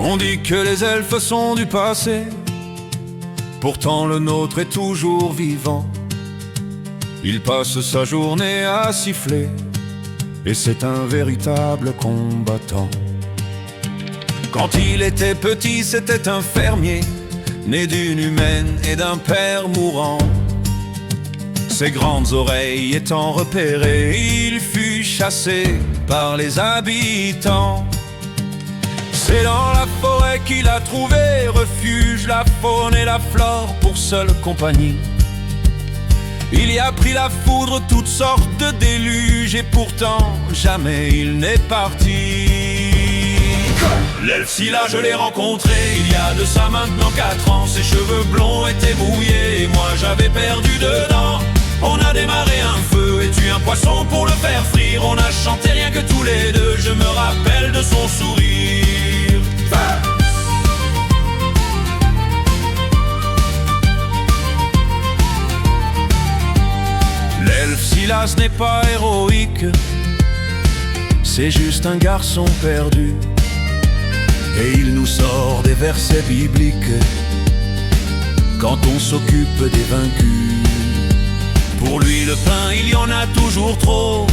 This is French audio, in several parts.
On dit que les elfes sont du passé, pourtant le nôtre est toujours vivant. Il passe sa journée à siffler, et c'est un véritable combattant. Quand il était petit, c'était un fermier, né d'une humaine et d'un père mourant. Ses grandes oreilles étant repérées, il fut chassé par les habitants. C'est dans la forêt qu'il a trouvé refuge, la faune et la flore pour seule compagnie. Il y a pris la foudre, toutes sortes de déluges, et pourtant jamais il n'est parti. L'elfe Scylla, je l'ai rencontré il y a de ça maintenant 4 ans. Ses cheveux blonds étaient mouillés et moi j'avais perdu dedans. On a démarré un feu et tué un poisson pour le faire frire. On a chanté rien que tous les deux, je me rappelle de son sourire. L'elfe Scylla, ce n'est pas héroïque, c'est juste un garçon perdu. Et il nous sort des versets bibliques quand on s'occupe des vaincus. Pour lui le pain, il y en a toujours trop.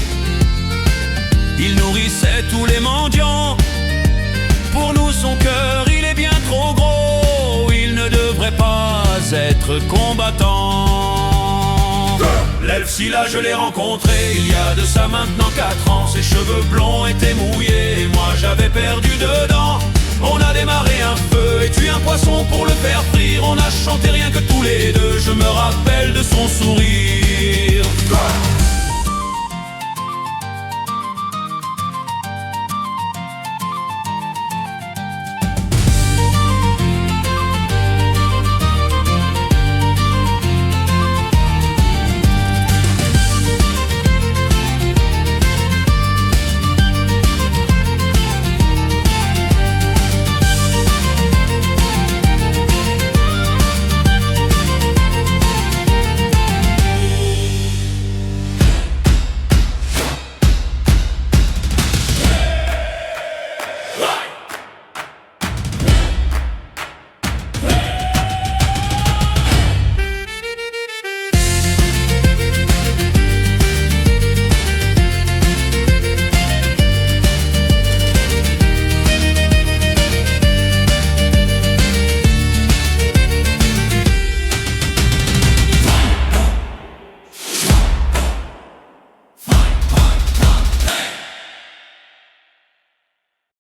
Il nourrissait tous les mendiants. Pour nous son cœur, il est bien trop gros. Il ne devrait pas être combattant. L'elfe Scylla, je l'ai rencontré il y a de ça maintenant 4 ans. Ses cheveux blonds étaient mouillés et moi j'avais perdu dedans. On a démarré un feu et tué un poisson pour le faire frire. On a chanté rien que tous les deux, je me rappelle de son sourire.